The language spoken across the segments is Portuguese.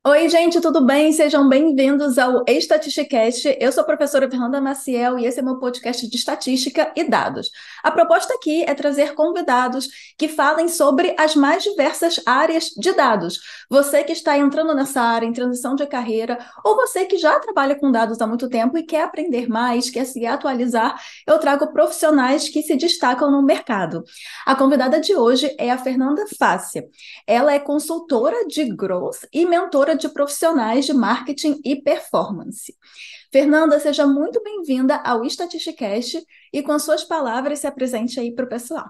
Oi, gente, tudo bem? Sejam bem-vindos ao Estatisticast. Eu sou a professora Fernanda Maciel e esse é meu podcast de estatística e dados. A proposta aqui é trazer convidados que falem sobre as mais diversas áreas de dados. Você que está entrando nessa área em transição de carreira, ou você que já trabalha com dados há muito tempo e quer aprender mais, quer se atualizar, eu trago profissionais que se destacam no mercado. A convidada de hoje é a Fernanda Fácia. Ela é consultora de growth e mentora de profissionais de marketing e performance. Fernanda, seja muito bem-vinda ao Statisticast e com suas palavras se apresente aí para o pessoal.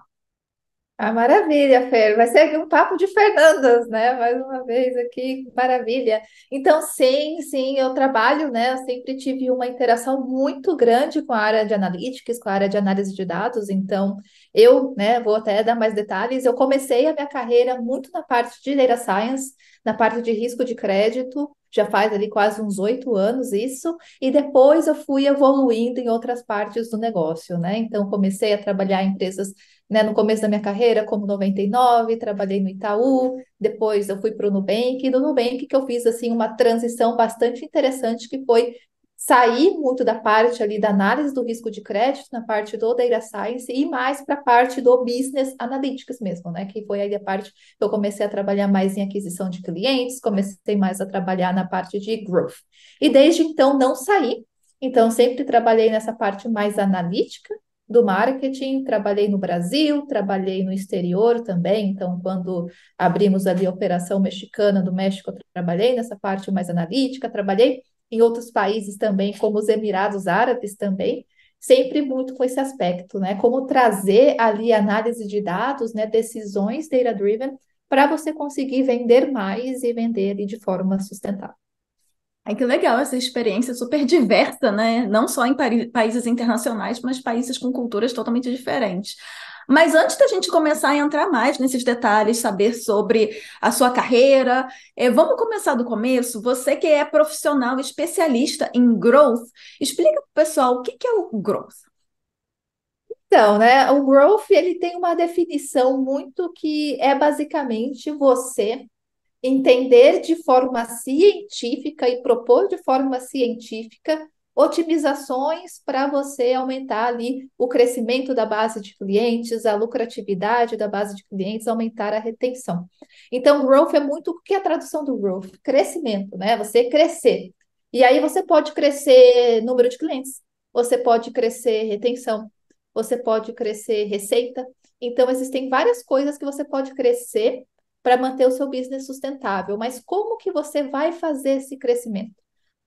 Ah, maravilha, Fer. Vai ser aqui um papo de Fernandas, né? Mais uma vez aqui, maravilha. Então, sim, eu trabalho, né? Eu sempre tive uma interação muito grande com a área de analytics, com a área de análise de dados. Então, né, vou até dar mais detalhes. Eu comecei a minha carreira muito na parte de data science, na parte de risco de crédito. Já faz ali quase uns 8 anos isso, e depois eu fui evoluindo em outras partes do negócio, né? Então, comecei a trabalhar em empresas, né, no começo da minha carreira, como 99, trabalhei no Itaú, depois eu fui para o Nubank, e do Nubank que eu fiz assim uma transição bastante interessante, que foi sair muito da parte ali da análise do risco de crédito, na parte do data science, e mais para a parte do business analytics mesmo, né, que foi aí a parte que eu comecei a trabalhar mais em aquisição de clientes, comecei mais a trabalhar na parte de growth. E desde então não saí, então sempre trabalhei nessa parte mais analítica do marketing, trabalhei no Brasil, trabalhei no exterior também. Então, quando abrimos ali a operação mexicana do México, eu trabalhei nessa parte mais analítica, trabalhei em outros países também, como os Emirados Árabes também, sempre muito com esse aspecto, né? Como trazer ali análise de dados, né? Decisões data-driven, para você conseguir vender mais e vender ali de forma sustentável. Ai, que legal essa experiência super diversa, né? Não só em países internacionais, mas países com culturas totalmente diferentes. Mas antes da gente começar a entrar mais nesses detalhes, saber sobre a sua carreira, vamos começar do começo. Você que é profissional especialista em growth, explica para o pessoal o que que é o growth. Então, né, o growth ele tem uma definição muito que é basicamente você entender de forma científica e propor de forma científica otimizações para você aumentar ali o crescimento da base de clientes, a lucratividade da base de clientes, aumentar a retenção. Então, growth é muito o que é a tradução do growth? Crescimento, né? Você crescer. E aí você pode crescer número de clientes, você pode crescer retenção, você pode crescer receita. Então, existem várias coisas que você pode crescer para manter o seu business sustentável. Mas como que você vai fazer esse crescimento?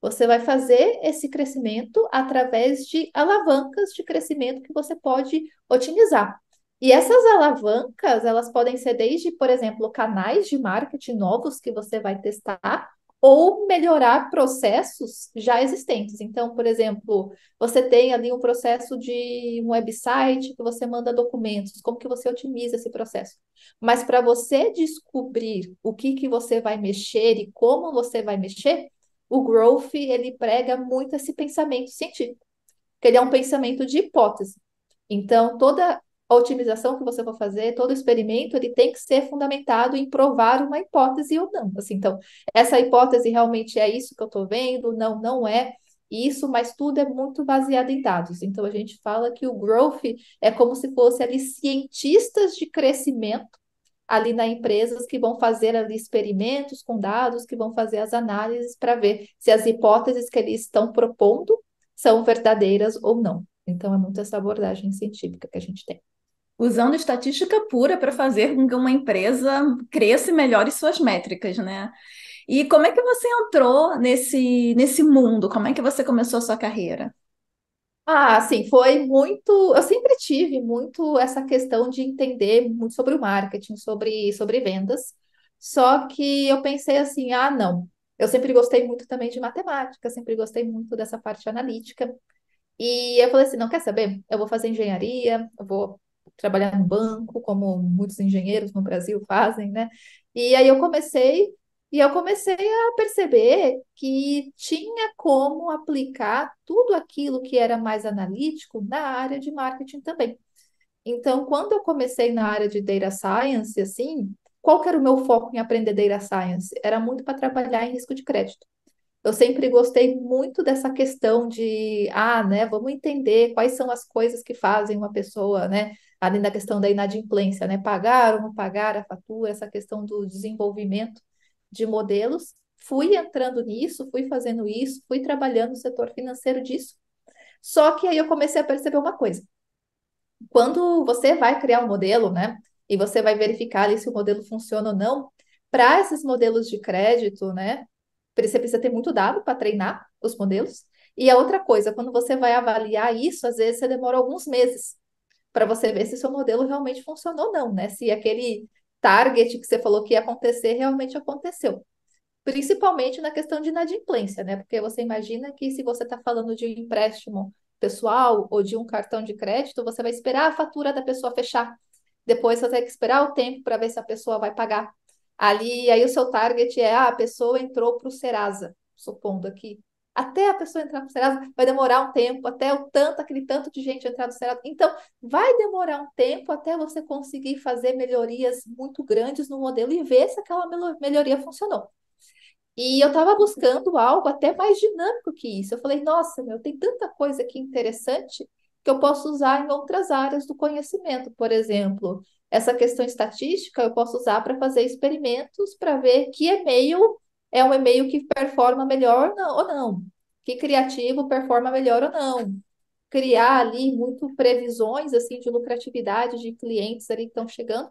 Você vai fazer esse crescimento através de alavancas de crescimento que você pode otimizar. E essas alavancas, elas podem ser desde, por exemplo, canais de marketing novos que você vai testar, ou melhorar processos já existentes. Então, por exemplo, você tem ali um processo de um website que você manda documentos, como que você otimiza esse processo? Mas para você descobrir o que que você vai mexer e como você vai mexer, o growth ele prega muito esse pensamento científico, que ele é um pensamento de hipótese. Então, toda a otimização que você for fazer, todo experimento, ele tem que ser fundamentado em provar uma hipótese ou não. Assim, então, essa hipótese realmente é isso que eu estou vendo? Não, não é isso, mas tudo é muito baseado em dados. Então, a gente fala que o growth é como se fosse ali cientistas de crescimento ali na empresas que vão fazer ali experimentos com dados, que vão fazer as análises para ver se as hipóteses que eles estão propondo são verdadeiras ou não. Então, é muito essa abordagem científica que a gente tem. Usando estatística pura para fazer com que uma empresa cresça e melhore suas métricas, né? E como é que você entrou nesse mundo? Como é que você começou a sua carreira? Ah, sim, foi muito. Eu sempre tive muito essa questão de entender muito sobre o marketing, sobre vendas. Só que eu pensei assim: ah, não. Eu sempre gostei muito também de matemática, sempre gostei muito dessa parte analítica. E eu falei assim: não quer saber? Eu vou fazer engenharia, eu vou trabalhar no banco, como muitos engenheiros no Brasil fazem, né? E aí eu comecei a perceber que tinha como aplicar tudo aquilo que era mais analítico na área de marketing também. Então, quando eu comecei na área de data science, assim, qual que era o meu foco em aprender Data Science? Era muito para trabalhar em risco de crédito. Eu sempre gostei muito dessa questão de, né, vamos entender quais são as coisas que fazem uma pessoa, né, além da questão da inadimplência, né, pagar ou não pagar a fatura, essa questão do desenvolvimento de modelos. Fui entrando nisso, fui fazendo isso, fui trabalhando no setor financeiro disso. Só que aí eu comecei a perceber uma coisa. Quando você vai criar um modelo, né, e você vai verificar ali se o modelo funciona ou não, para esses modelos de crédito, né, você precisa ter muito dado para treinar os modelos. E a outra coisa, quando você vai avaliar isso, às vezes você demora alguns meses para você ver se o seu modelo realmente funcionou ou não, né? Se aquele target que você falou que ia acontecer realmente aconteceu. Principalmente na questão de inadimplência, né? Porque você imagina que se você está falando de um empréstimo pessoal ou de um cartão de crédito, você vai esperar a fatura da pessoa fechar. Depois você vai ter que esperar o tempo para ver se a pessoa vai pagar. Ali, aí o seu target é, a pessoa entrou para o Serasa, supondo aqui. Até a pessoa entrar no Serasa, vai demorar um tempo, até aquele tanto de gente entrar no Serasa. Então, vai demorar um tempo até você conseguir fazer melhorias muito grandes no modelo e ver se aquela melhoria funcionou. E eu estava buscando algo até mais dinâmico que isso. Eu falei, nossa, meu, tem tanta coisa aqui interessante que eu posso usar em outras áreas do conhecimento. Por exemplo, essa questão estatística eu posso usar para fazer experimentos para ver que e-mail é um e-mail que performa melhor ou não, que criativo performa melhor ou não. Criar ali muito previsões assim de lucratividade de clientes ali que estão chegando.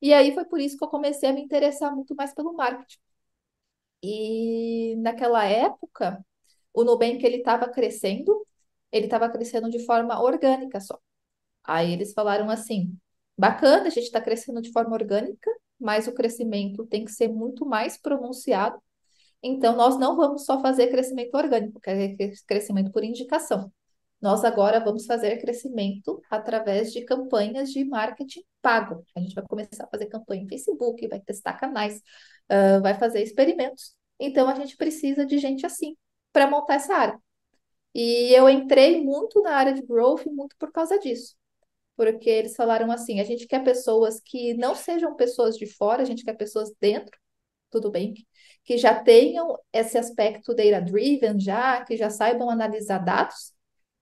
E aí foi por isso que eu comecei a me interessar muito mais pelo marketing. E naquela época, o Nubank ele estava crescendo de forma orgânica só. Aí eles falaram assim: bacana, a gente está crescendo de forma orgânica, mas o crescimento tem que ser muito mais pronunciado. Então, nós não vamos só fazer crescimento orgânico, que é crescimento por indicação. Nós agora vamos fazer crescimento através de campanhas de marketing pago. A gente vai começar a fazer campanha em Facebook, vai testar canais, vai fazer experimentos. Então, a gente precisa de gente assim para montar essa área. E eu entrei muito na área de growth muito por causa disso. Porque eles falaram assim: a gente quer pessoas que não sejam pessoas de fora, a gente quer pessoas dentro, tudo bem, que já tenham esse aspecto data-driven já, que já saibam analisar dados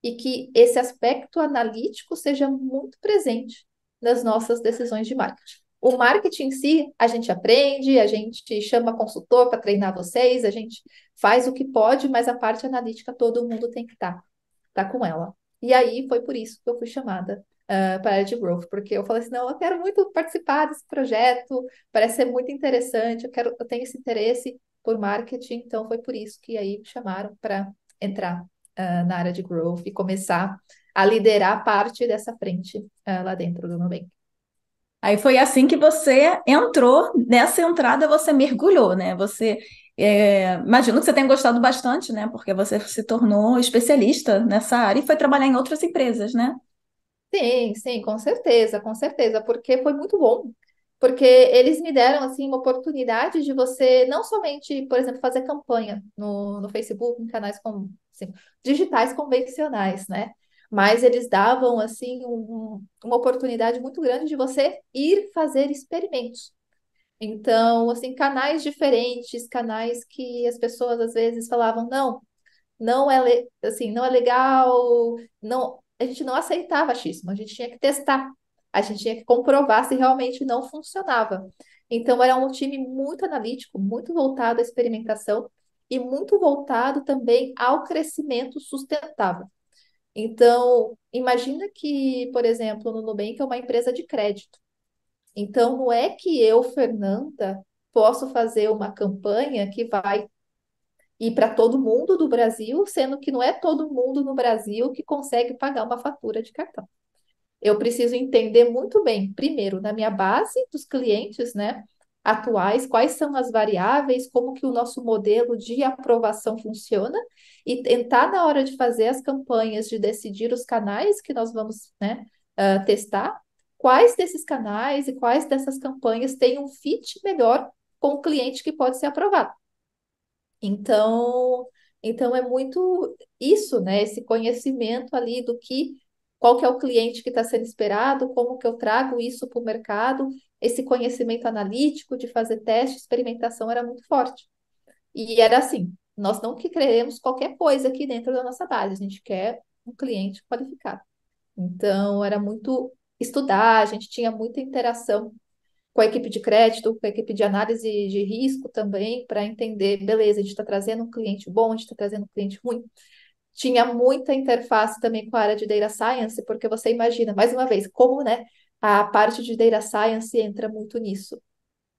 e que esse aspecto analítico seja muito presente nas nossas decisões de marketing. O marketing em si, a gente aprende, a gente chama consultor para treinar vocês, a gente faz o que pode, mas a parte analítica todo mundo tem que tá com ela. E aí foi por isso que eu fui chamada para a área de growth, porque eu falei assim, não, eu quero muito participar desse projeto, parece ser muito interessante, eu tenho esse interesse por marketing, então foi por isso que aí me chamaram para entrar na área de growth e começar a liderar parte dessa frente lá dentro do Nubank. Aí foi assim que você entrou, nessa entrada você mergulhou, né? Você, imagino que você tenha gostado bastante, né? Porque você se tornou especialista nessa área e foi trabalhar em outras empresas, né? Sim, sim, com certeza, porque foi muito bom. Porque eles me deram assim uma oportunidade de você não somente, por exemplo, fazer campanha no Facebook, em canais assim, digitais convencionais, né? Mas eles davam assim uma oportunidade muito grande de você ir fazer experimentos. Então, assim, canais diferentes, canais que as pessoas às vezes falavam, não, assim, não é legal, não, a gente não aceitava achismo, a gente tinha que testar, a gente tinha que comprovar se realmente não funcionava. Então era um time muito analítico, muito voltado à experimentação e muito voltado também ao crescimento sustentável. Então, imagina que, por exemplo, no Nubank é uma empresa de crédito. Então, não é que eu, Fernanda, posso fazer uma campanha que vai e para todo mundo do Brasil, sendo que não é todo mundo no Brasil que consegue pagar uma fatura de cartão. Eu preciso entender muito bem, primeiro, na minha base dos clientes, né, atuais, quais são as variáveis, como que o nosso modelo de aprovação funciona e tentar na hora de fazer as campanhas, de decidir os canais que nós vamos, né, testar, quais desses canais e quais dessas campanhas têm um fit melhor com o cliente que pode ser aprovado. Então, então é muito isso, né? Esse conhecimento ali do que qual que é o cliente que está sendo esperado, como que eu trago isso para o mercado, esse conhecimento analítico de fazer teste, experimentação era muito forte. E era assim, nós não que queremos qualquer coisa aqui dentro da nossa base, a gente quer um cliente qualificado. Então, era muito estudar, a gente tinha muita interação com a equipe de crédito, com a equipe de análise de risco também, para entender, beleza, a gente está trazendo um cliente bom, a gente está trazendo um cliente ruim. Tinha muita interface também com a área de data science, porque você imagina, mais uma vez, como, né, a parte de data science entra muito nisso.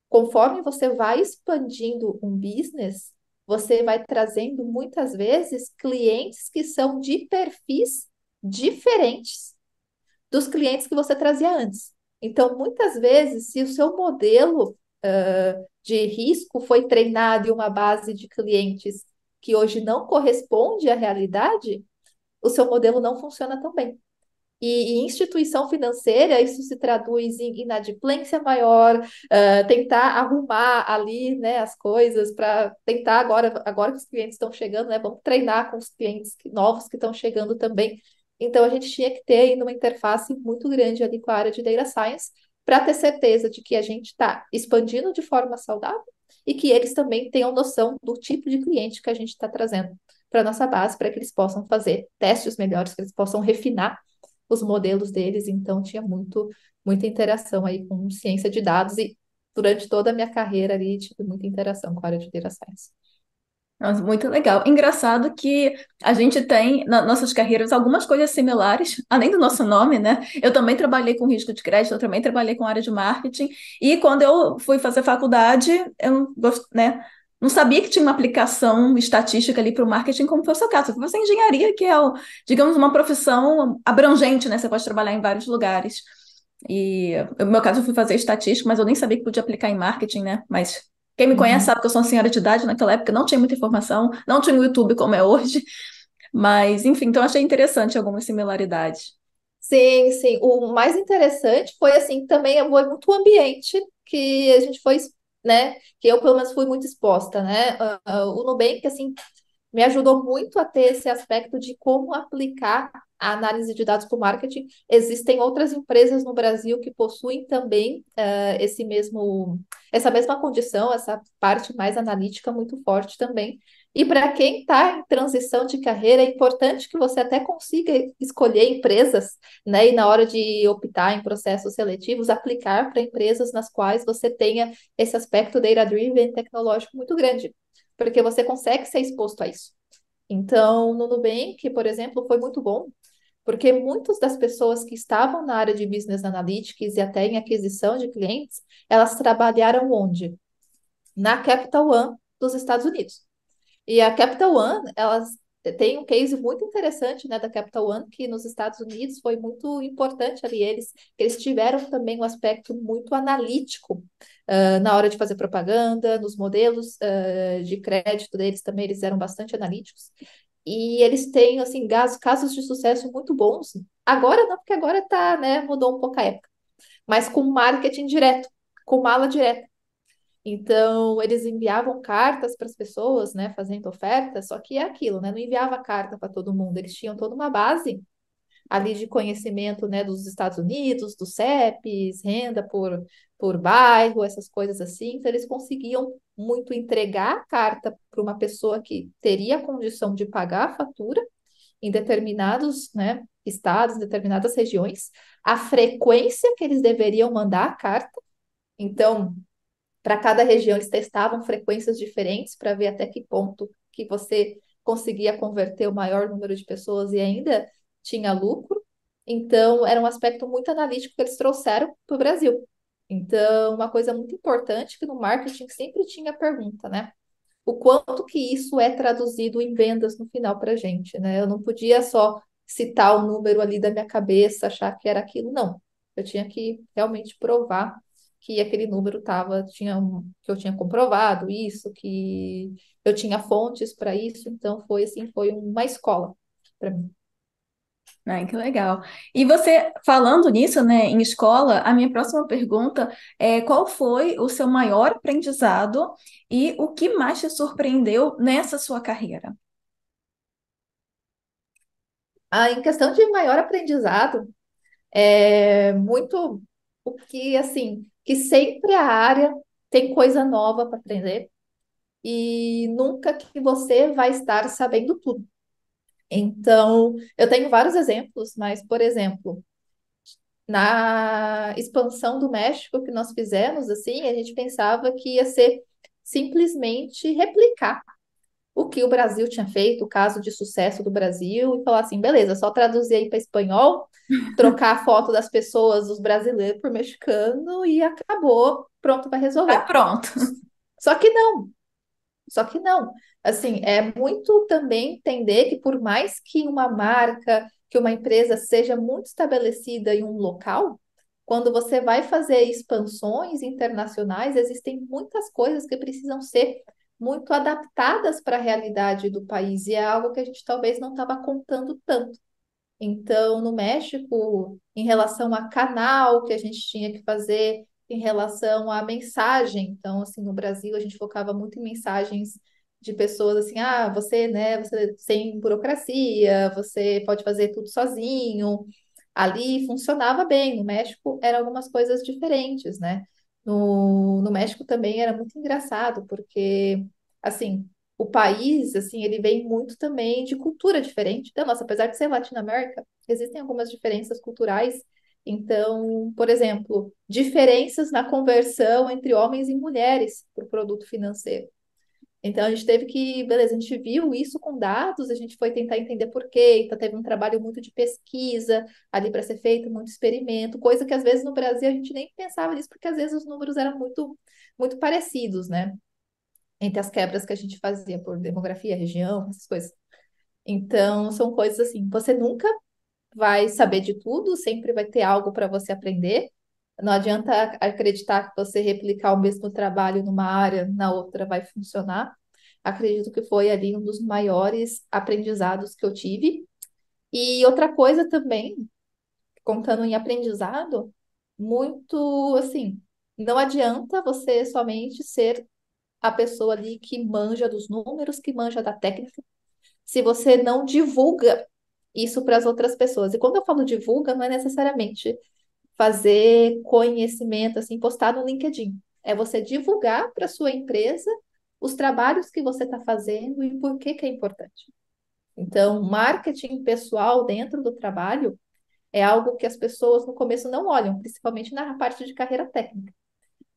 Conforme você vai expandindo um business, você vai trazendo muitas vezes clientes que são de perfis diferentes dos clientes que você trazia antes. Então, muitas vezes, se o seu modelo de risco foi treinado em uma base de clientes que hoje não corresponde à realidade, o seu modelo não funciona tão bem. E em instituição financeira, isso se traduz em inadimplência maior, tentar arrumar ali, né, as coisas para tentar agora que os clientes estão chegando, né, vamos treinar com os clientes novos que estão chegando também. Então, a gente tinha que ter ainda uma interface muito grande ali com a área de data science para ter certeza de que a gente está expandindo de forma saudável e que eles também tenham noção do tipo de cliente que a gente está trazendo para a nossa base, para que eles possam fazer testes melhores, que eles possam refinar os modelos deles, então tinha muita interação aí com ciência de dados e durante toda a minha carreira ali tive muita interação com a área de data science. Nossa, muito legal. Engraçado que a gente tem nas nossas carreiras algumas coisas similares, além do nosso nome, né? Eu também trabalhei com risco de crédito, eu também trabalhei com área de marketing, e quando eu fui fazer faculdade, eu não, né, não sabia que tinha uma aplicação estatística ali para o marketing, como foi o seu caso. Eu fui fazer engenharia, que é, digamos, uma profissão abrangente, né? Você pode trabalhar em vários lugares. E no meu caso, eu fui fazer estatística, mas eu nem sabia que podia aplicar em marketing, né? Mas quem me conhece Uhum. sabe que eu sou uma senhora de idade, naquela época não tinha muita informação, não tinha o YouTube como é hoje, mas enfim, então achei interessante algumas similaridades. Sim, sim. O mais interessante foi assim, também foi muito o ambiente que a gente foi, né? Que eu, pelo menos, fui muito exposta, né? O Nubank, assim, me ajudou muito a ter esse aspecto de como aplicar a análise de dados para o marketing. Existem outras empresas no Brasil que possuem também essa mesma condição, essa parte mais analítica muito forte também. E para quem está em transição de carreira, é importante que você até consiga escolher empresas, né? E na hora de optar em processos seletivos, aplicar para empresas nas quais você tenha esse aspecto data-driven tecnológico muito grande, porque você consegue ser exposto a isso. Então, no Nubank, por exemplo, foi muito bom, porque muitas das pessoas que estavam na área de Business Analytics e até em aquisição de clientes, elas trabalharam onde? Na Capital One dos Estados Unidos. E a Capital One, elas tem um case muito interessante, né, da Capital One, que nos Estados Unidos foi muito importante ali. Eles tiveram também um aspecto muito analítico na hora de fazer propaganda, nos modelos de crédito deles também, eles eram bastante analíticos. E eles têm, assim, casos de sucesso muito bons. Agora não, porque agora tá, né, mudou um pouco a época. Mas com marketing direto, com mala direta. Então, eles enviavam cartas para as pessoas, né, fazendo ofertas, só que é aquilo, né, não enviava carta para todo mundo, eles tinham toda uma base ali de conhecimento, né, dos Estados Unidos, dos CEPs, renda por bairro, essas coisas assim, então eles conseguiam muito entregar a carta para uma pessoa que teria a condição de pagar a fatura em determinados, né, estados, em determinadas regiões, a frequência que eles deveriam mandar a carta, então para cada região, eles testavam frequências diferentes para ver até que ponto que você conseguia converter o maior número de pessoas e ainda tinha lucro. Então, era um aspecto muito analítico que eles trouxeram para o Brasil. Então, uma coisa muito importante que no marketing sempre tinha a pergunta, né? O quanto que isso é traduzido em vendas no final para a gente, né? Eu não podia só citar o número ali da minha cabeça, achar que era aquilo, não. Eu tinha que realmente provar que aquele número que eu tinha comprovado isso, que eu tinha fontes para isso, então foi assim, foi uma escola para mim. Ai, que legal. E você, falando nisso, né, em escola, a minha próxima pergunta é qual foi o seu maior aprendizado e o que mais te surpreendeu nessa sua carreira? Em questão de maior aprendizado, é muito o que, assim, que sempre a área tem coisa nova para aprender e nunca que você vai estar sabendo tudo. Então, eu tenho vários exemplos, mas, por exemplo, na expansão do México que nós fizemos, assim, a gente pensava que ia ser simplesmente replicar o que o Brasil tinha feito, o caso de sucesso do Brasil, e falar assim, beleza, só traduzir aí para espanhol, trocar a foto das pessoas, dos brasileiros por mexicano e acabou, pronto, vai Tá resolver. pronto. Só que não, só que não. Assim, é muito também entender que por mais que uma marca, que uma empresa seja muito estabelecida em um local, quando você vai fazer expansões internacionais, existem muitas coisas que precisam ser muito adaptadas para a realidade do país, e é algo que a gente talvez não estava contando tanto. Então, no México, em relação a canal que a gente tinha que fazer, em relação à mensagem, então, assim, no Brasil a gente focava muito em mensagens de pessoas assim, você, né, você sem burocracia, você pode fazer tudo sozinho. Ali funcionava bem, no México eram algumas coisas diferentes, né? No México também era muito engraçado, porque, assim, o país, assim, ele vem muito também de cultura diferente da nossa, apesar de ser Latinoamérica, existem algumas diferenças culturais. Então, por exemplo, diferenças na conversão entre homens e mulheres para o produto financeiro. Então, a gente teve que, beleza, a gente viu isso com dados, a gente foi tentar entender por quê. Então, teve um trabalho muito de pesquisa ali para ser feito, muito experimento, coisa que às vezes no Brasil a gente nem pensava nisso, porque às vezes os números eram muito parecidos, né? Entre as quebras que a gente fazia por demografia, região, essas coisas. Então, são coisas assim, você nunca vai saber de tudo, sempre vai ter algo para você aprender. Não adianta acreditar que você replicar o mesmo trabalho numa área, na outra vai funcionar. Acredito que foi ali um dos maiores aprendizados que eu tive. E outra coisa também, contando em aprendizado, muito assim, não adianta você somente ser a pessoa ali que manja dos números, que manja da técnica, se você não divulga isso para as outras pessoas. E quando eu falo divulga, não é necessariamente fazer conhecimento, assim, postar no LinkedIn. É você divulgar para sua empresa os trabalhos que você está fazendo e por que que é importante. Então, marketing pessoal dentro do trabalho é algo que as pessoas no começo não olham, principalmente na parte de carreira técnica.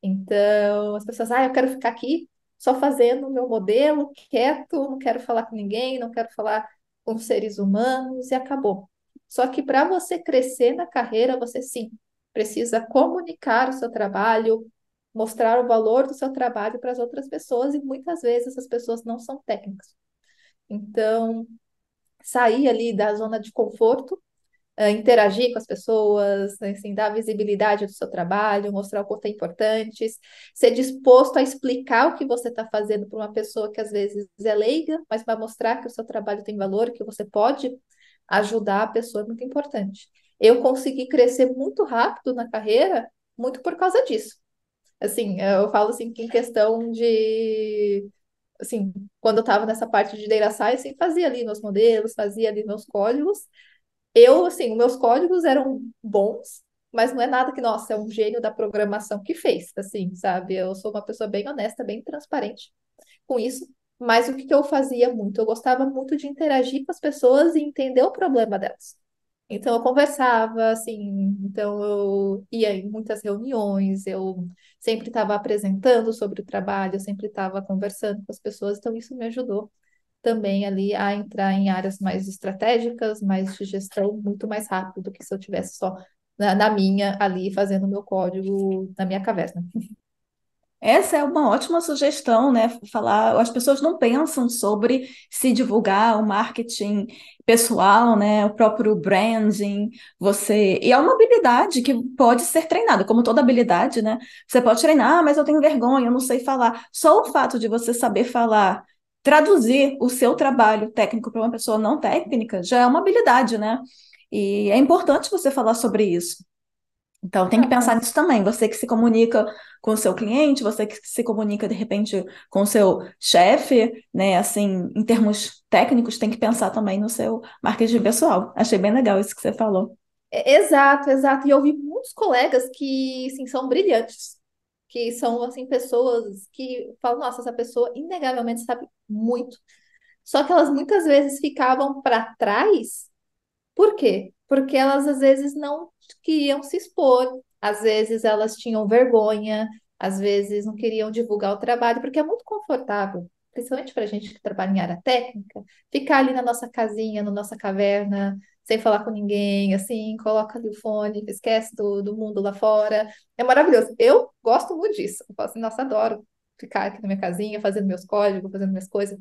Então, as pessoas, eu quero ficar aqui só fazendo o meu modelo, quieto, não quero falar com ninguém, não quero falar com seres humanos, e acabou. Só que para você crescer na carreira, você sim precisa comunicar o seu trabalho, mostrar o valor do seu trabalho para as outras pessoas, e muitas vezes essas pessoas não são técnicas. Então, sair ali da zona de conforto, interagir com as pessoas, né, assim, dar visibilidade do seu trabalho, mostrar o quanto é importante, ser disposto a explicar o que você está fazendo para uma pessoa que às vezes é leiga, mas para mostrar que o seu trabalho tem valor, que você pode ajudar a pessoa é muito importante. Eu consegui crescer muito rápido na carreira, muito por causa disso. Assim, eu falo assim que em questão de assim, quando eu estava nessa parte de data science, fazia ali meus modelos, fazia ali meus códigos, assim, os meus códigos eram bons, mas não é nada que, nossa, é um gênio da programação que fez, assim, sabe? Eu sou uma pessoa bem honesta, bem transparente com isso. Mas o que que eu fazia muito? Eu gostava muito de interagir com as pessoas e entender o problema delas. Então eu conversava, assim, então eu ia em muitas reuniões, eu sempre estava apresentando sobre o trabalho, eu sempre estava conversando com as pessoas, então isso me ajudou também ali a entrar em áreas mais estratégicas, mais de gestão, muito mais rápido do que se eu tivesse só na minha ali fazendo o meu código na minha caverna. Essa é uma ótima sugestão, né? Falar, as pessoas não pensam sobre se divulgar o marketing pessoal, né? O próprio branding, e é uma habilidade que pode ser treinada, como toda habilidade, né? Você pode treinar, mas eu tenho vergonha, eu não sei falar. Só o fato de você saber falar, traduzir o seu trabalho técnico para uma pessoa não técnica já é uma habilidade, né? E é importante você falar sobre isso. Então, tem que pensar nisso também. Você que se comunica com o seu cliente, você que se comunica, de repente, com o seu chefe, né? Assim, em termos técnicos, tem que pensar também no seu marketing pessoal. Achei bem legal isso que você falou. Exato, exato. E eu vi muitos colegas que, assim, são brilhantes, que são, assim, pessoas que falam, nossa, essa pessoa inegavelmente sabe muito. Só que elas muitas vezes ficavam para trás. Por quê? Porque elas às vezes não queriam se expor, às vezes elas tinham vergonha, às vezes não queriam divulgar o trabalho, porque é muito confortável, principalmente para a gente que trabalha em área técnica, ficar ali na nossa casinha, na nossa caverna, sem falar com ninguém, assim, coloca ali o fone, esquece do mundo lá fora. É maravilhoso. Eu gosto muito disso. Eu falo assim, nossa, adoro ficar aqui na minha casinha, fazendo meus códigos, fazendo minhas coisas,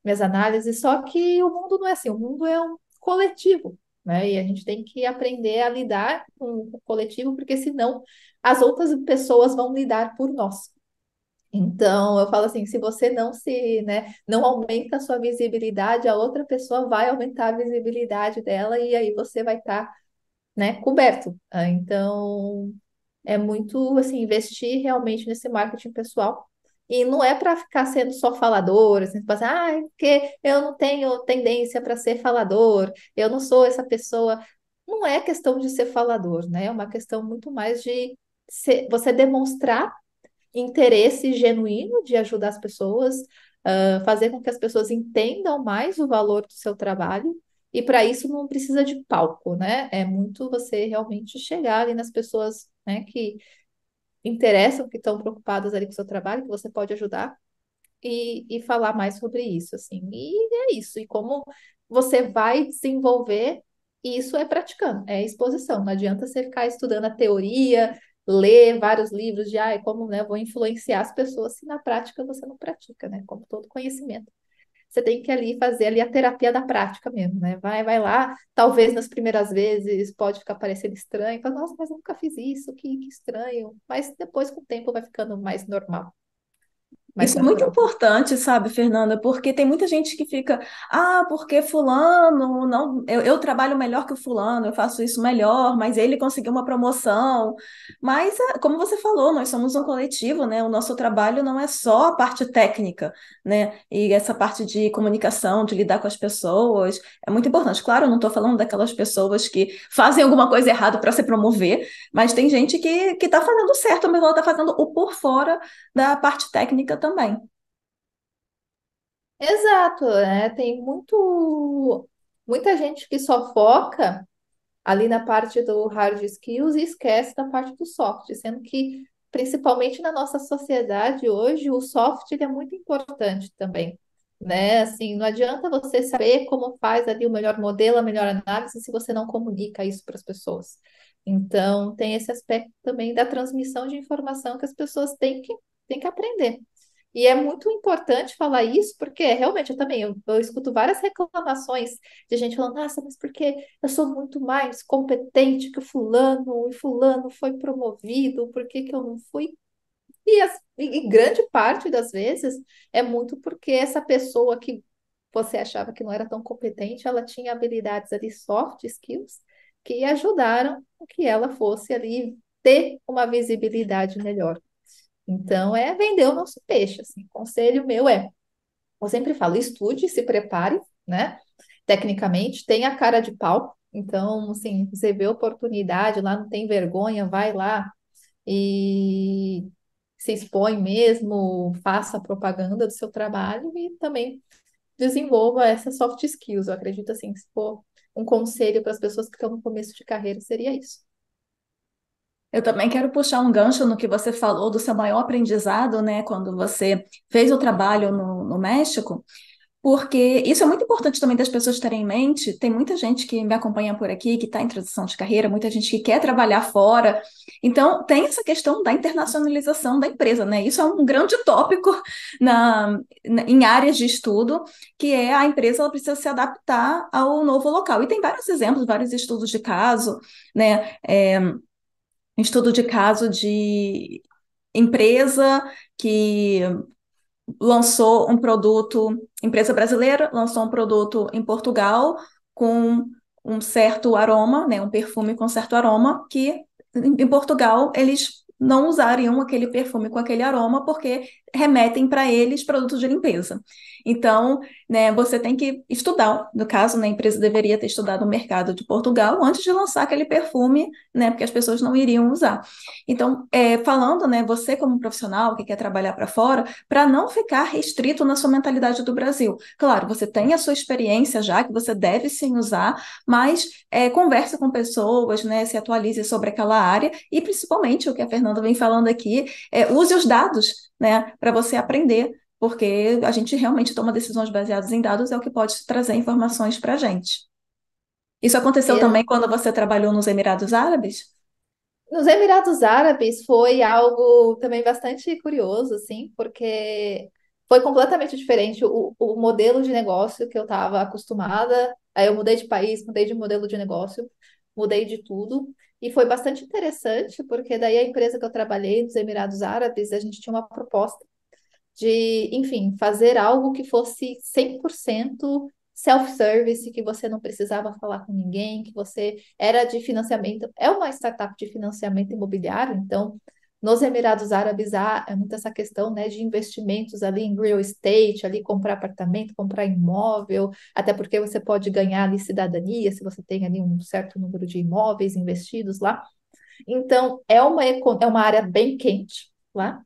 minhas análises, só que o mundo não é assim, o mundo é um coletivo, né? E a gente tem que aprender a lidar com o coletivo, porque senão as outras pessoas vão lidar por nós. Então, eu falo assim, se você não se, né, não aumenta a sua visibilidade, a outra pessoa vai aumentar a visibilidade dela e aí você vai estar, né, coberto. Então, é muito assim, investir realmente nesse marketing pessoal. E não é para ficar sendo só falador, assim, tipo assim, porque eu não tenho tendência para ser falador, eu não sou essa pessoa. Não é questão de ser falador, né? É uma questão muito mais de você demonstrar interesse genuíno de ajudar as pessoas, fazer com que as pessoas entendam mais o valor do seu trabalho. E para isso não precisa de palco, né? É muito você realmente chegar ali nas pessoas, né, que interessam, que estão preocupadas ali com o seu trabalho, que você pode ajudar e falar mais sobre isso, assim. E é isso. E como você vai desenvolver, isso é praticando, é exposição. Não adianta você ficar estudando a teoria, ler vários livros de, como, né, vou influenciar as pessoas, se na prática você não pratica, né? Como todo conhecimento. Você tem que ali fazer ali a terapia da prática mesmo, né? Vai lá, talvez nas primeiras vezes pode ficar parecendo estranho, fala, nossa, mas eu nunca fiz isso, que estranho. Mas depois, com o tempo, vai ficando mais normal, mais Isso é muito natural. importante, sabe, Fernanda? Porque tem muita gente que fica, porque fulano, não, eu trabalho melhor que o fulano, eu faço isso melhor, mas ele conseguiu uma promoção. Mas, como você falou, nós somos um coletivo, né? O nosso trabalho não é só a parte técnica, né? E essa parte de comunicação, de lidar com as pessoas, é muito importante. Claro, eu não estou falando daquelas pessoas que fazem alguma coisa errada para se promover, mas tem gente que está fazendo certo, mas ela está fazendo o por fora da parte técnica também. Exato, né? Tem muita gente que só foca ali na parte do hard skills e esquece da parte do soft, sendo que, principalmente na nossa sociedade hoje, o soft ele é muito importante também, né? Assim, não adianta você saber como faz ali o melhor modelo, a melhor análise, se você não comunica isso para as pessoas. Então, tem esse aspecto também da transmissão de informação que as pessoas têm que aprender. E é muito importante falar isso, porque realmente eu escuto várias reclamações de gente falando, nossa, mas porque eu sou muito mais competente que o fulano, e fulano foi promovido, por que que eu não fui? E grande parte das vezes é muito porque essa pessoa que você achava que não era tão competente, ela tinha habilidades ali, soft skills, que ajudaram que ela fosse ali ter uma visibilidade melhor. Então, é vender o nosso peixe, assim. Conselho meu eu sempre falo, estude, se prepare, né? Tecnicamente, tenha cara de pau. Então, assim, você vê oportunidade lá, não tem vergonha, vai lá e se expõe mesmo, faça a propaganda do seu trabalho e também desenvolva essas soft skills. Eu acredito, assim, que se for um conselho para as pessoas que estão no começo de carreira, seria isso. Eu também quero puxar um gancho no que você falou do seu maior aprendizado, né, quando você fez o trabalho no México, porque isso é muito importante também das pessoas terem em mente. Tem muita gente que me acompanha por aqui, que está em transição de carreira, muita gente que quer trabalhar fora. Então, tem essa questão da internacionalização da empresa, né? Isso é um grande tópico em áreas de estudo, que é a empresa ela precisa se adaptar ao novo local. E tem vários exemplos, vários estudos de caso, né? Estudo de caso de empresa que lançou um produto, empresa brasileira lançou um produto em Portugal com um certo aroma, né, um perfume com certo aroma que em Portugal, eles não usariam aquele perfume com aquele aroma porque remetem para eles produtos de limpeza. Então, né, você tem que estudar. No caso, né, a empresa deveria ter estudado o mercado de Portugal antes de lançar aquele perfume, né, porque as pessoas não iriam usar. Então, falando, né, você como profissional que quer trabalhar para fora, para não ficar restrito na sua mentalidade do Brasil. Claro, você tem a sua experiência já, que você deve sim usar, mas converse com pessoas, né, se atualize sobre aquela área e, principalmente, o que a Fernanda vem falando aqui, use os dados, né, para você aprender, porque a gente realmente toma decisões baseadas em dados, é o que pode trazer informações para a gente. Isso aconteceu também quando você trabalhou nos Emirados Árabes? Nos Emirados Árabes foi algo também bastante curioso, assim, porque foi completamente diferente o modelo de negócio que eu estava acostumada. Aí eu mudei de país, mudei de modelo de negócio, mudei de tudo. E foi bastante interessante, porque daí a empresa que eu trabalhei nos Emirados Árabes, a gente tinha uma proposta de, enfim, fazer algo que fosse 100% self-service, que você não precisava falar com ninguém, que você era de financiamento, é uma startup de financiamento imobiliário, então nos Emirados Árabes há muito essa questão, né, de investimentos ali em real estate, ali comprar apartamento, comprar imóvel, até porque você pode ganhar ali cidadania se você tem ali um certo número de imóveis investidos lá. Então, é uma área bem quente lá.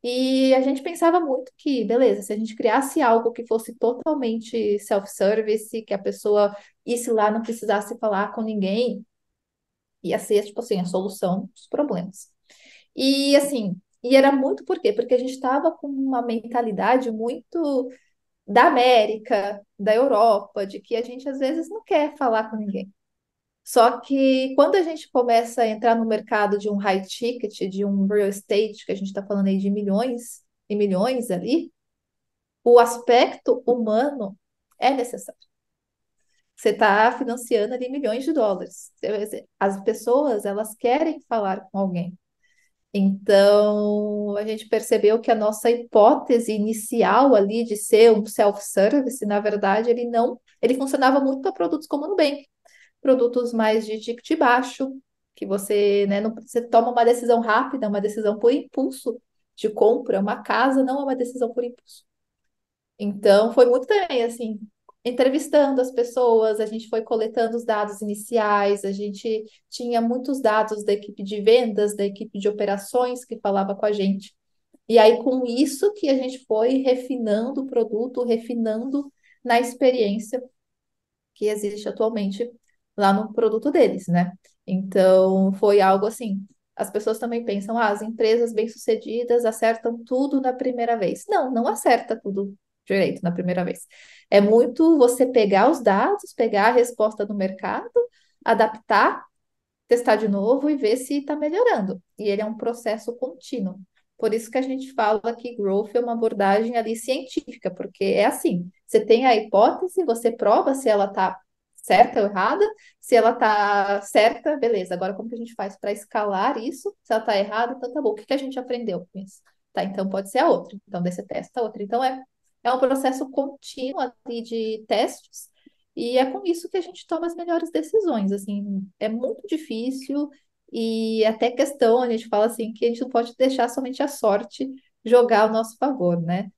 E a gente pensava muito que, beleza, se a gente criasse algo que fosse totalmente self-service, que a pessoa isse lá, não precisasse falar com ninguém, ia ser, tipo assim, a solução dos problemas. E assim, e era muito por quê? Porque a gente estava com uma mentalidade muito da América, da Europa, de que a gente às vezes não quer falar com ninguém. Só que quando a gente começa a entrar no mercado de um high ticket, de um real estate, que a gente está falando aí de milhões e milhões ali, o aspecto humano é necessário. Você está financiando ali milhões de dólares. As pessoas, elas querem falar com alguém. Então, a gente percebeu que a nossa hipótese inicial ali de ser um self-service, na verdade, ele funcionava muito para produtos como o Nubank, produtos mais de ticket baixo, que você, né, não, você toma uma decisão rápida, uma decisão por impulso de compra, uma casa não é uma decisão por impulso. Então, foi muito também assim, entrevistando as pessoas, a gente foi coletando os dados iniciais, a gente tinha muitos dados da equipe de vendas, da equipe de operações que falava com a gente. E aí, com isso que a gente foi refinando o produto, refinando na experiência que existe atualmente lá no produto deles, né? Então, foi algo assim. As pessoas também pensam, as empresas bem-sucedidas acertam tudo na primeira vez. Não, não acerta tudo direito na primeira vez. É muito você pegar os dados, pegar a resposta do mercado, adaptar, testar de novo e ver se está melhorando. E ele é um processo contínuo. Por isso que a gente fala que growth é uma abordagem ali científica, porque é assim, você tem a hipótese, você prova se ela está certa ou errada, se ela está certa, beleza, agora como que a gente faz para escalar isso? Se ela está errada, então tá bom, o que que a gente aprendeu com isso? Tá, então pode ser a outra, então daí você testa a outra. Então é um processo contínuo ali de testes, e é com isso que a gente toma as melhores decisões, assim, é muito difícil e até questão, a gente fala assim, que a gente não pode deixar somente a sorte jogar ao nosso favor, né?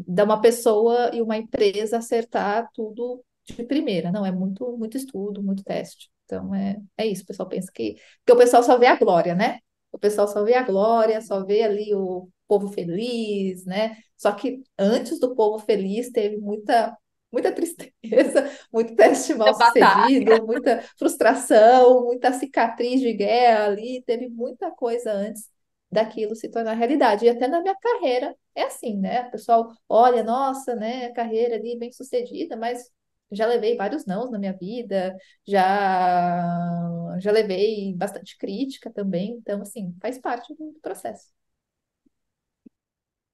Da uma pessoa e uma empresa acertar tudo de primeira, não, é muito, muito estudo, muito teste. Então, é isso, o pessoal pensa que o pessoal só vê a glória, né? O pessoal só vê a glória, só vê ali o povo feliz, né? Só que antes do povo feliz teve muita tristeza, muito teste mal sucedido, muita frustração, muita cicatriz de guerra ali, teve muita coisa antes daquilo se tornar realidade. E até na minha carreira é assim, né? O pessoal olha, nossa, né, carreira ali bem sucedida, mas já levei vários nãos na minha vida, já levei bastante crítica também, então assim, faz parte do processo.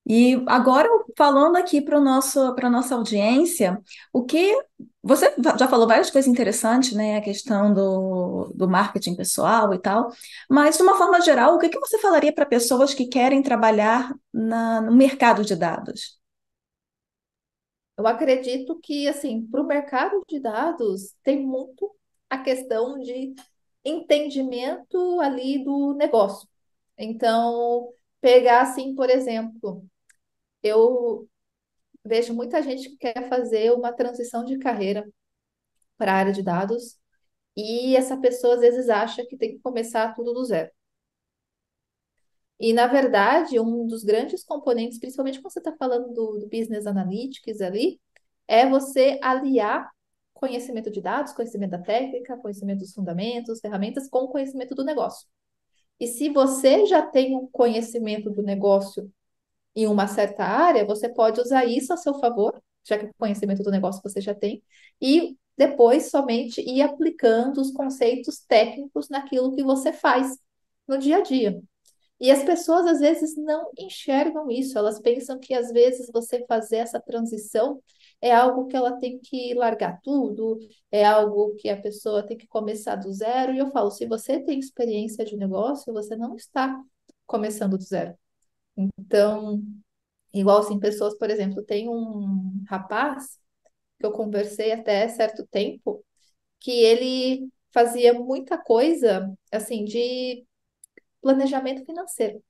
E agora, falando aqui para nossa audiência, o que você já falou várias coisas interessantes, né? A questão do marketing pessoal e tal, mas de uma forma geral, o que que você falaria para pessoas que querem trabalhar no mercado de dados? Eu acredito que, assim, para o mercado de dados, tem muito a questão de entendimento ali do negócio. Então, pegar assim, por exemplo, eu vejo muita gente que quer fazer uma transição de carreira para a área de dados e essa pessoa às vezes acha que tem que começar tudo do zero. E, na verdade, um dos grandes componentes, principalmente quando você está falando do Business Analytics ali, é você aliar conhecimento de dados, conhecimento da técnica, conhecimento dos fundamentos, ferramentas, com o conhecimento do negócio. E se você já tem um conhecimento do negócio em uma certa área, você pode usar isso a seu favor, já que o conhecimento do negócio você já tem, e depois somente ir aplicando os conceitos técnicos naquilo que você faz no dia a dia. E as pessoas às vezes não enxergam isso, elas pensam que às vezes você fazer essa transição é algo que ela tem que largar tudo, é algo que a pessoa tem que começar do zero. E eu falo, se você tem experiência de negócio, você não está começando do zero. Então, igual assim, pessoas, por exemplo, tem um rapaz que eu conversei até certo tempo, que ele fazia muita coisa assim de planejamento financeiro.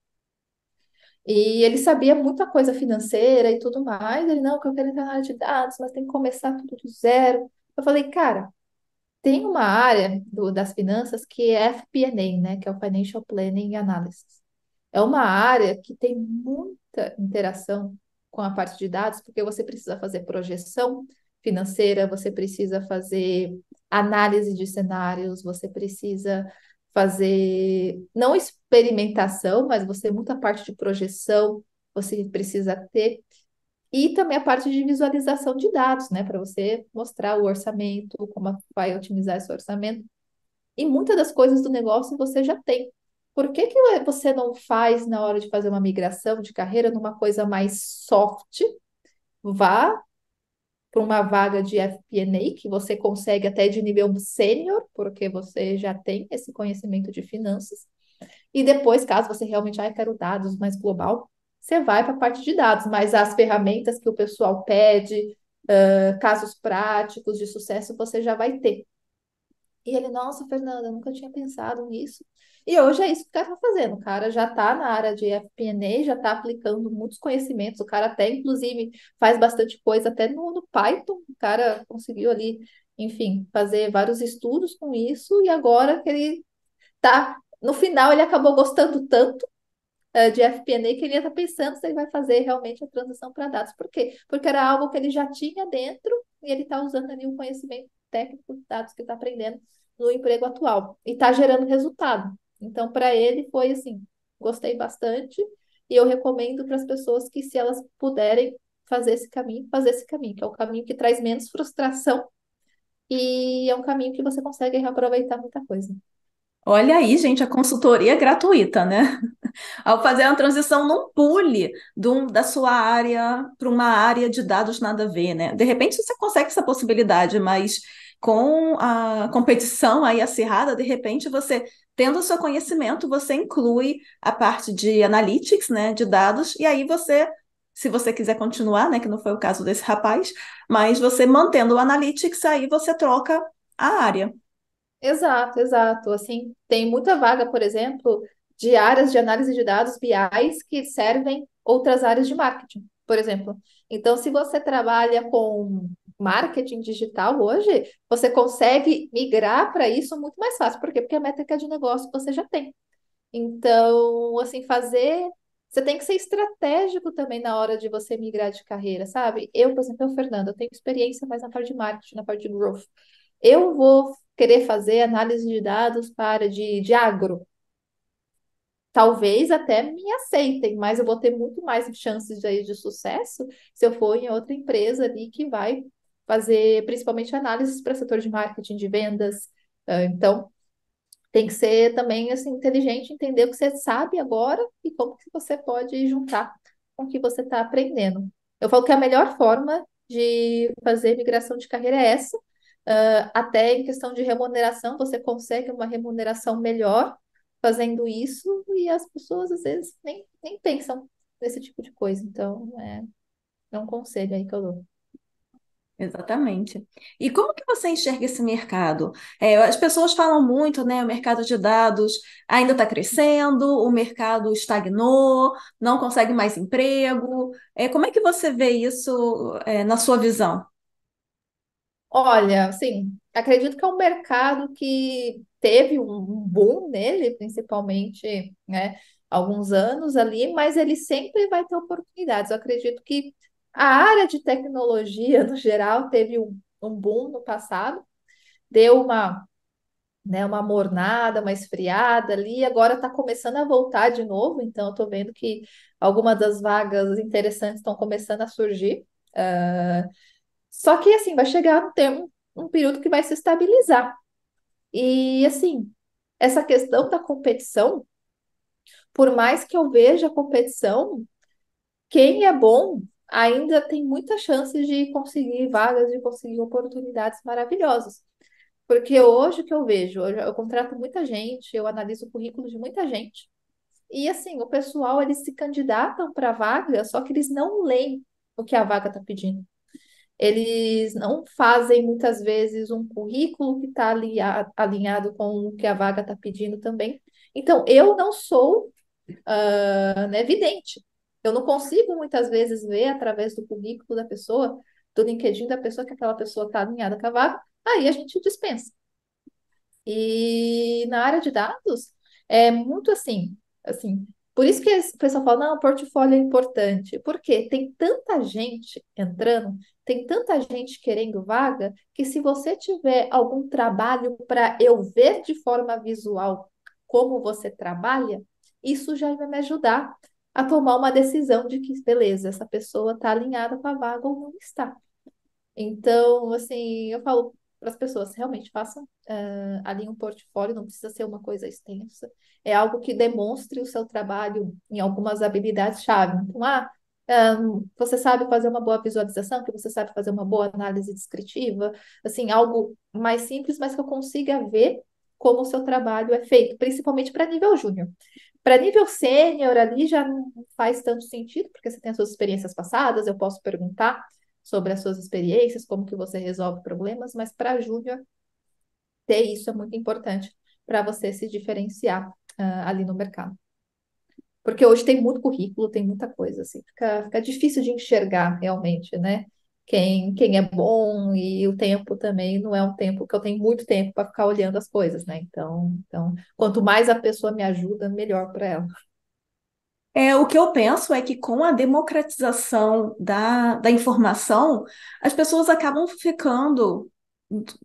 E ele sabia muita coisa financeira e tudo mais. Ele, não, que eu quero entrar na área de dados, mas tem que começar tudo do zero. Eu falei, cara, tem uma área das finanças que é FP&A, né? Que é o Financial Planning and Analysis. É uma área que tem muita interação com a parte de dados, porque você precisa fazer projeção financeira, você precisa fazer análise de cenários, você precisa fazer, não experimentação, mas você muita parte de projeção, você precisa ter, e também a parte de visualização de dados, né, para você mostrar o orçamento, como vai otimizar esse orçamento. E muitas das coisas do negócio você já tem. Por que que você não faz na hora de fazer uma migração de carreira numa coisa mais soft? Vá para uma vaga de FP&A que você consegue até de nível sênior, porque você já tem esse conhecimento de finanças. E depois, caso você realmente, quero dados mais global, você vai para a parte de dados, mas as ferramentas que o pessoal pede, casos práticos de sucesso, você já vai ter. E ele, nossa, Fernanda, eu nunca tinha pensado nisso. E hoje é isso que o cara está fazendo. O cara já está na área de FP&A, já está aplicando muitos conhecimentos. O cara até, inclusive, faz bastante coisa até no Python. O cara conseguiu ali, enfim, fazer vários estudos com isso. E agora que ele tá, no final, ele acabou gostando tanto de FP&A que ele ia estar pensando se ele vai fazer realmente a transição para dados. Por quê? Porque era algo que ele já tinha dentro e ele está usando ali o conhecimento técnico dos dados que ele está aprendendo no emprego atual e está gerando resultado. Então, para ele foi assim, gostei bastante e eu recomendo para as pessoas que se elas puderem fazer esse caminho, que é o caminho que traz menos frustração e é um caminho que você consegue reaproveitar muita coisa. Olha aí, gente, a consultoria é gratuita, né? Ao fazer uma transição, não pule da sua área para uma área de dados nada a ver, né? De repente você consegue essa possibilidade, mas com a competição aí acirrada, de repente você, tendo o seu conhecimento, você inclui a parte de analytics, né, de dados, e aí você, se você quiser continuar, né, que não foi o caso desse rapaz, mas você mantendo o analytics, aí você troca a área. Exato, exato. Assim, tem muita vaga, por exemplo, de áreas de análise de dados BIs que servem outras áreas de marketing, por exemplo. Então, se você trabalha com marketing digital hoje, você consegue migrar para isso muito mais fácil. Por quê? Porque a métrica de negócio você já tem. Então, assim, fazer. Você tem que ser estratégico também na hora de você migrar de carreira, sabe? Eu, por exemplo, Fernanda, eu tenho experiência mais na parte de marketing, na parte de growth. Eu vou querer fazer análise de dados para a área de agro. Talvez até me aceitem, mas eu vou ter muito mais chances de sucesso se eu for em outra empresa ali que vai fazer principalmente análises para setor de marketing, de vendas. Então, tem que ser também assim, inteligente, entender o que você sabe agora e como que você pode juntar com o que você está aprendendo. Eu falo que a melhor forma de fazer migração de carreira é essa. Até em questão de remuneração, você consegue uma remuneração melhor fazendo isso e as pessoas às vezes nem pensam nesse tipo de coisa. Então, é um conselho aí que eu dou. Exatamente. E como que você enxerga esse mercado? As pessoas falam muito, né? O mercado de dados ainda está crescendo, o mercado estagnou, não consegue mais emprego. Como é que você vê isso, na sua visão? Olha, assim, acredito que é um mercado que teve um boom nele, principalmente, né, alguns anos ali, mas ele sempre vai ter oportunidades. Eu acredito que a área de tecnologia, no geral, teve um boom no passado, deu uma mornada, uma esfriada ali, agora está começando a voltar de novo, então eu estou vendo que algumas das vagas interessantes estão começando a surgir. Só que assim, vai chegar um período que vai se estabilizar. E assim, essa questão da competição, por mais que eu veja a competição, quem é bom ainda tem muitas chances de conseguir vagas, de conseguir oportunidades maravilhosas. Porque hoje o que eu vejo, eu contrato muita gente, eu analiso o currículo de muita gente, e assim, o pessoal eles se candidatam para a vaga, só que eles não leem o que a vaga está pedindo. Eles não fazem muitas vezes um currículo que está alinhado com o que a vaga está pedindo também. Então, eu não sou, né, vidente. Eu não consigo muitas vezes ver através do currículo da pessoa, do LinkedIn da pessoa, que aquela pessoa está alinhada com a vaga. Aí a gente dispensa. E na área de dados é muito assim, por isso que o pessoal fala, não, portfólio é importante, porque tem tanta gente entrando, tem tanta gente querendo vaga, que se você tiver algum trabalho para eu ver de forma visual como você trabalha, isso já vai me ajudar a tomar uma decisão de que, beleza, essa pessoa está alinhada com a vaga ou não está. Então, assim, eu falo para as pessoas, realmente façam ali um portfólio, não precisa ser uma coisa extensa, é algo que demonstre o seu trabalho em algumas habilidades-chave. Então, você sabe fazer uma boa visualização, que você sabe fazer uma boa análise descritiva, assim, algo mais simples, mas que eu consiga ver como o seu trabalho é feito, principalmente para nível júnior. Para nível sênior ali já não faz tanto sentido, porque você tem as suas experiências passadas, eu posso perguntar sobre as suas experiências, como que você resolve problemas, mas para júnior ter isso é muito importante para você se diferenciar ali no mercado. Porque hoje tem muito currículo, tem muita coisa, assim, fica difícil de enxergar realmente, né? Quem é bom e o tempo também não é um tempo que eu tenho muito tempo para ficar olhando as coisas, né? Então, quanto mais a pessoa me ajuda, melhor para ela. O que eu penso é que com a democratização da informação, as pessoas acabam ficando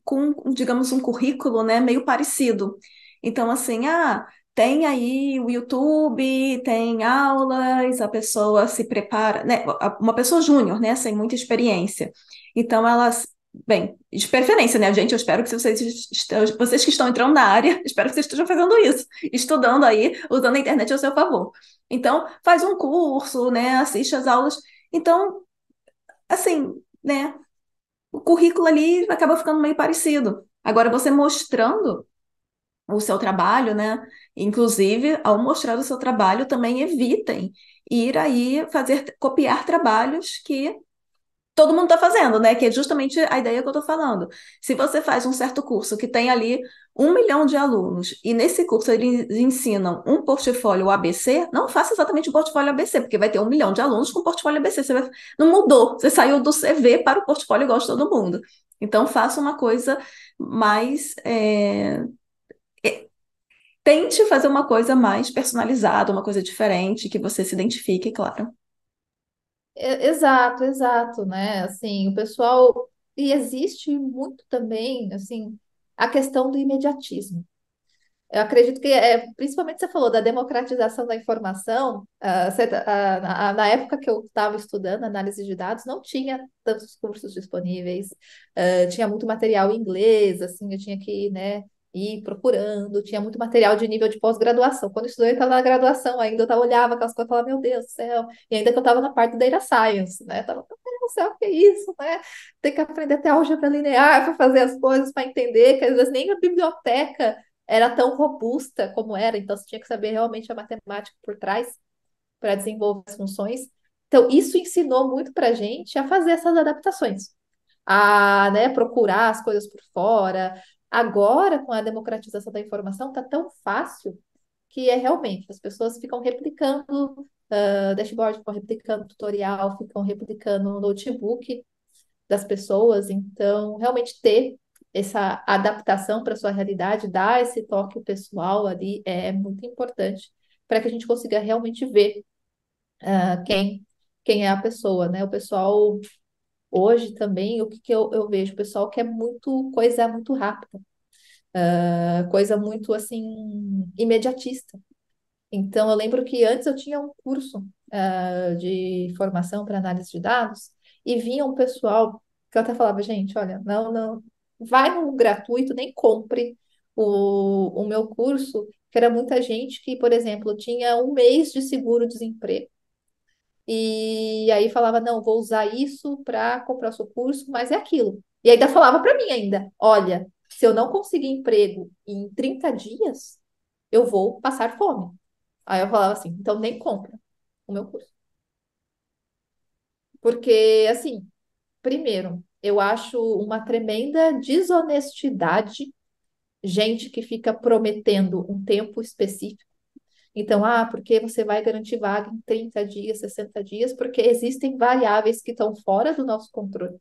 com, digamos, um currículo, né, meio parecido. Então, assim, tem aí o YouTube, tem aulas, a pessoa se prepara, né, uma pessoa júnior, né, sem muita experiência. Então, elas, bem, de preferência, né, gente, eu espero que se vocês que estão entrando na área, espero que vocês estejam fazendo isso, estudando aí, usando a internet ao seu favor. Então, faz um curso, né, assiste às aulas. Então, assim, né, o currículo ali acaba ficando meio parecido. Agora, você mostrando o seu trabalho, né? Inclusive, ao mostrar o seu trabalho, também evitem ir aí fazer, copiar trabalhos que todo mundo está fazendo, né? Que é justamente a ideia que eu estou falando. Se você faz um certo curso que tem ali 1 milhão de alunos e nesse curso eles ensinam um portfólio ABC, não faça exatamente o portfólio ABC, porque vai ter 1 milhão de alunos com portfólio ABC. Não mudou, você saiu do CV para o portfólio igual de todo mundo. Então, faça uma coisa mais. Tente fazer uma coisa mais personalizada, uma coisa diferente, que você se identifique, claro. Exato, exato, né? Assim, o pessoal. E existe muito também, assim, a questão do imediatismo. Eu acredito que, principalmente você falou da democratização da informação, na época que eu estava estudando análise de dados, não tinha tantos cursos disponíveis, tinha muito material em inglês, assim, eu tinha que, né, ir procurando, tinha muito material de nível de pós-graduação. Quando eu estudei, eu estava na graduação ainda, olhava aquelas coisas e falava, meu Deus do céu, e ainda que eu estava na parte do data science, né, tava, meu Deus do céu, o que é isso, né? Tem que aprender até álgebra linear para fazer as coisas, para entender, que às vezes nem a biblioteca era tão robusta como era, então você tinha que saber realmente a matemática por trás para desenvolver as funções. Então, isso ensinou muito para a gente a fazer essas adaptações. a, né, procurar as coisas por fora. Agora, com a democratização da informação, está tão fácil que é realmente, as pessoas ficam replicando dashboard, ficam replicando tutorial, ficam replicando notebook das pessoas. Então, realmente ter essa adaptação para a sua realidade, dar esse toque pessoal ali é muito importante para que a gente consiga realmente ver quem é a pessoa, né? O pessoal hoje também, o que, que eu vejo? O pessoal quer muito coisa muito rápida, coisa muito assim imediatista. Então, eu lembro que antes eu tinha um curso de formação para análise de dados e vinha um pessoal que eu até falava, gente, olha, não, não, vai no gratuito, nem compre o meu curso, que era muita gente que, por exemplo, tinha um mês de seguro-desemprego e aí falava, não, vou usar isso para comprar o seu curso, mas é aquilo. E ainda falava para mim ainda, olha, se eu não conseguir emprego em 30 dias, eu vou passar fome. Aí eu falava assim, então nem compra o meu curso. Porque, assim, primeiro, eu acho uma tremenda desonestidade gente que fica prometendo um tempo específico. Então, porque você vai garantir vaga em 30 dias, 60 dias, porque existem variáveis que estão fora do nosso controle.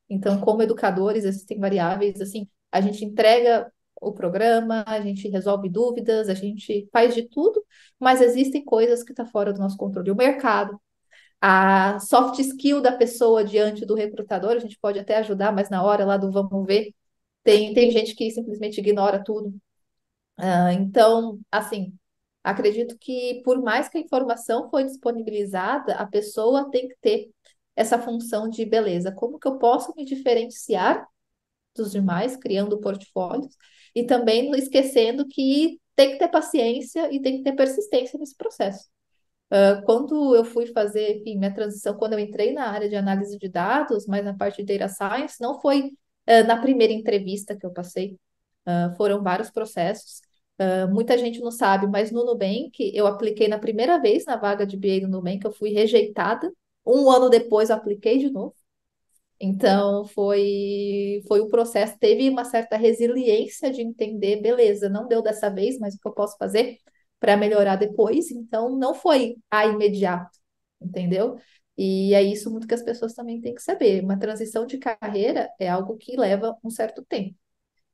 Então, como educadores, existem variáveis, assim, a gente entrega o programa, a gente resolve dúvidas, a gente faz de tudo, mas existem coisas que estão fora do nosso controle. O mercado, a soft skill da pessoa diante do recrutador, a gente pode até ajudar, mas na hora lá do vamos ver, tem gente que simplesmente ignora tudo. Então, assim, acredito que por mais que a informação foi disponibilizada, a pessoa tem que ter essa função de beleza. Como que eu posso me diferenciar dos demais, criando portfólios, e também não esquecendo que tem que ter paciência e tem que ter persistência nesse processo. Quando eu fui fazer, enfim, minha transição, quando eu entrei na área de análise de dados, mas na parte de data science, não foi na primeira entrevista que eu passei, foram vários processos. Muita gente não sabe, mas no Nubank, eu apliquei na primeira vez na vaga de BA no Nubank, eu fui rejeitada. Um ano depois, eu apliquei de novo. Então, foi um processo, teve uma certa resiliência de entender, beleza, não deu dessa vez, mas o que eu posso fazer para melhorar depois? Então, não foi a imediato, entendeu? E é isso muito que as pessoas também têm que saber. Uma transição de carreira é algo que leva um certo tempo.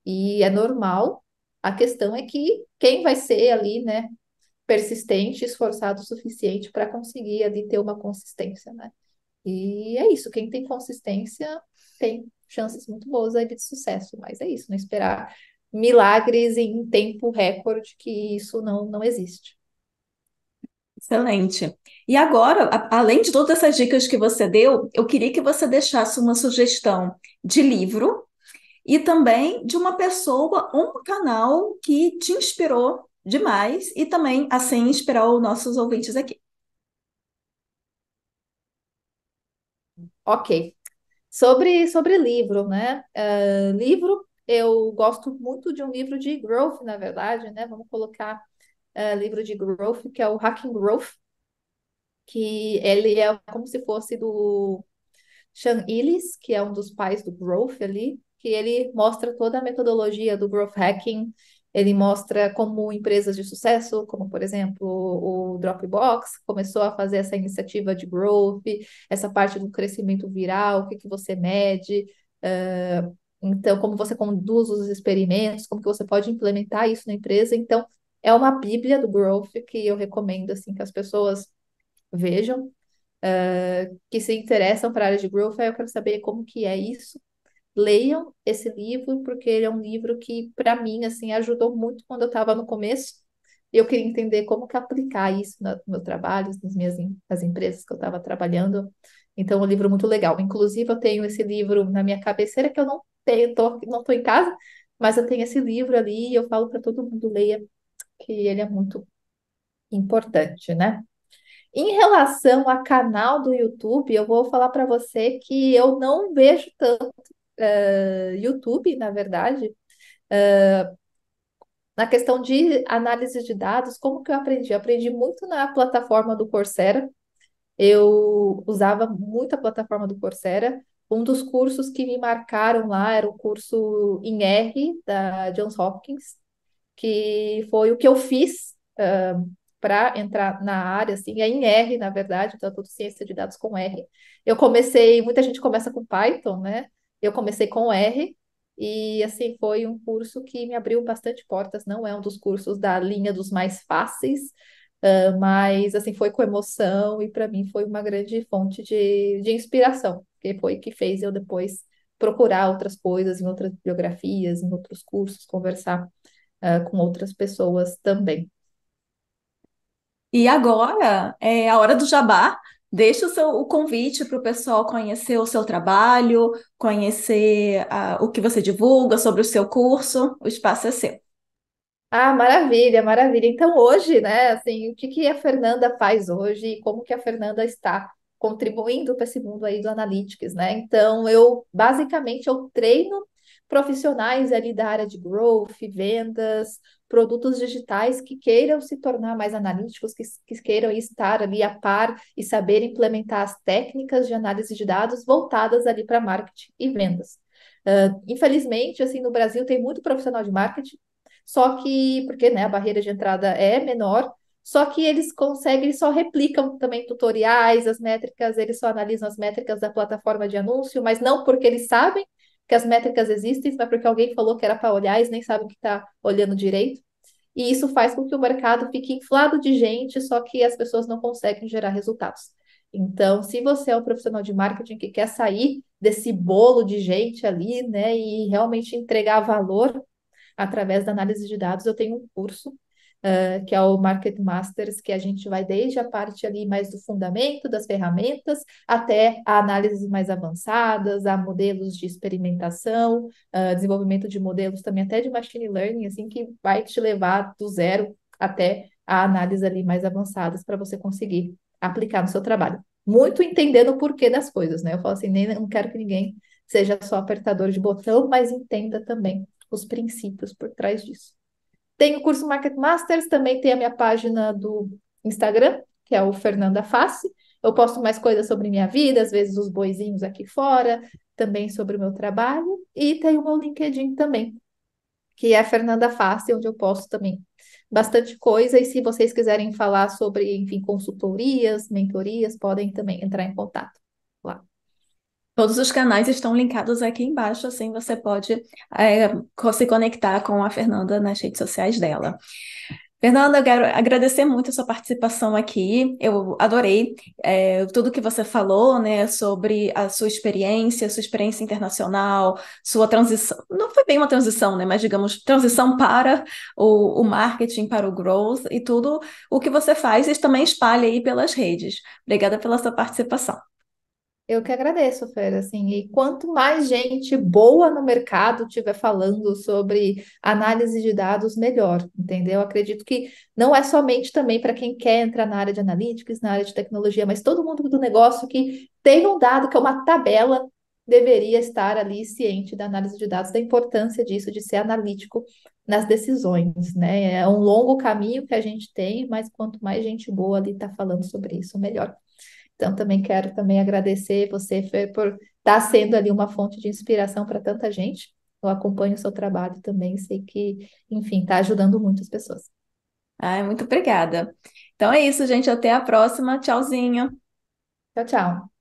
E é normal. A questão é que quem vai ser ali, né, persistente, esforçado o suficiente para conseguir ali ter uma consistência, né? E é isso, quem tem consistência tem chances muito boas aí de sucesso, mas é isso, não esperar milagres em tempo recorde, que isso não existe. Excelente. E agora, além de todas essas dicas que você deu, eu queria que você deixasse uma sugestão de livro e também de uma pessoa ou um canal que te inspirou demais e também, assim, inspirar os nossos ouvintes aqui. Ok. Sobre livro, né? Livro, eu gosto muito de um livro de growth, na verdade, né? Vamos colocar livro de growth, que é o Hacking Growth, que ele é como se fosse do Sean Illes, que é um dos pais do Growth ali, que ele mostra toda a metodologia do Growth Hacking. Ele mostra como empresas de sucesso, como por exemplo o Dropbox, começou a fazer essa iniciativa de growth, essa parte do crescimento viral, o que que você mede, então como você conduz os experimentos, como que você pode implementar isso na empresa. Então é uma bíblia do growth que eu recomendo assim que as pessoas vejam, que se interessam para a área de growth, aí eu quero saber como que é isso. Leiam esse livro, porque ele é um livro que, para mim, assim, ajudou muito quando eu estava no começo. E eu queria entender como que aplicar isso no meu trabalho, nas empresas que eu estava trabalhando. Então, é um livro muito legal. Inclusive, eu tenho esse livro na minha cabeceira, que eu não tenho, não estou em casa, mas eu tenho esse livro ali e eu falo para todo mundo, leia, que ele é muito importante, né? Em relação a canal do YouTube, eu vou falar para você que eu não vejo tanto YouTube, na verdade, na questão de análise de dados. Como que eu aprendi? Eu aprendi muito na plataforma do Coursera. Eu usava muito a plataforma do Coursera. Um dos cursos que me marcaram lá era o curso em R da Johns Hopkins, que foi o que eu fiz para entrar na área, assim, é em R, na verdade, então é tudo ciência de dados com R. Eu comecei, muita gente começa com Python, né? Eu comecei com R, e assim, foi um curso que me abriu bastante portas, não é um dos cursos da linha dos mais fáceis, mas assim, foi com emoção e para mim foi uma grande fonte de inspiração, porque foi o que fez eu depois procurar outras coisas em outras biografias, em outros cursos, conversar com outras pessoas também. E agora é a hora do jabá. Deixa o convite para o pessoal conhecer o seu trabalho, conhecer o que você divulga sobre o seu curso. O espaço é seu. Ah, maravilha, maravilha. Então, hoje, né, assim, o que que a Fernanda faz hoje e como que a Fernanda está contribuindo para esse mundo aí do analytics, né? Então, basicamente, eu treino profissionais ali da área de growth, vendas, produtos digitais que queiram se tornar mais analíticos, que queiram estar ali a par e saber implementar as técnicas de análise de dados voltadas ali para marketing e vendas. Infelizmente, assim, no Brasil tem muito profissional de marketing, só que, porque, né, a barreira de entrada é menor, só que eles conseguem, eles só replicam também tutoriais, as métricas, eles só analisam as métricas da plataforma de anúncio, mas não porque eles sabem que as métricas existem, mas porque alguém falou que era para olhar, eles nem sabem que está olhando direito. E isso faz com que o mercado fique inflado de gente, só que as pessoas não conseguem gerar resultados. Então, se você é um profissional de marketing que quer sair desse bolo de gente ali, né, e realmente entregar valor, através da análise de dados, eu tenho um curso, que é o Market Masters, que a gente vai desde a parte ali mais do fundamento, das ferramentas, até a análises mais avançadas, a modelos de experimentação, desenvolvimento de modelos também até de machine learning, assim, que vai te levar do zero até a análise ali mais avançadas para você conseguir aplicar no seu trabalho. Muito entendendo o porquê das coisas, né? Eu falo assim, nem não quero que ninguém seja só apertador de botão, mas entenda também os princípios por trás disso. Tem o curso Market Masters, também tem a minha página do Instagram, que é o Fernanda Face. Eu posto mais coisas sobre minha vida, às vezes os boizinhos aqui fora, também sobre o meu trabalho. E tem o meu LinkedIn também, que é a Fernanda Face, onde eu posto também bastante coisa. E se vocês quiserem falar sobre, enfim, consultorias, mentorias, podem também entrar em contato lá. Todos os canais estão linkados aqui embaixo, assim você pode se conectar com a Fernanda nas redes sociais dela. Fernanda, eu quero agradecer muito a sua participação aqui. Eu adorei tudo que você falou, né, sobre a sua experiência internacional, sua transição. Não foi bem uma transição, né, mas digamos, transição para o marketing, para o growth e tudo o que você faz e também espalha aí pelas redes. Obrigada pela sua participação. Eu que agradeço, Fer, assim, e quanto mais gente boa no mercado tiver falando sobre análise de dados, melhor, entendeu? Acredito que não é somente também para quem quer entrar na área de analytics, na área de tecnologia, mas todo mundo do negócio que tem um dado que é uma tabela deveria estar ali ciente da análise de dados, da importância disso, de ser analítico nas decisões, né? É um longo caminho que a gente tem, mas quanto mais gente boa ali está falando sobre isso, melhor. Então, também quero também agradecer você, Fer, por estar sendo ali uma fonte de inspiração para tanta gente. Eu acompanho o seu trabalho também, sei que, enfim, está ajudando muitas pessoas. Ai, muito obrigada. Então é isso, gente. Até a próxima. Tchauzinho. Tchau, tchau.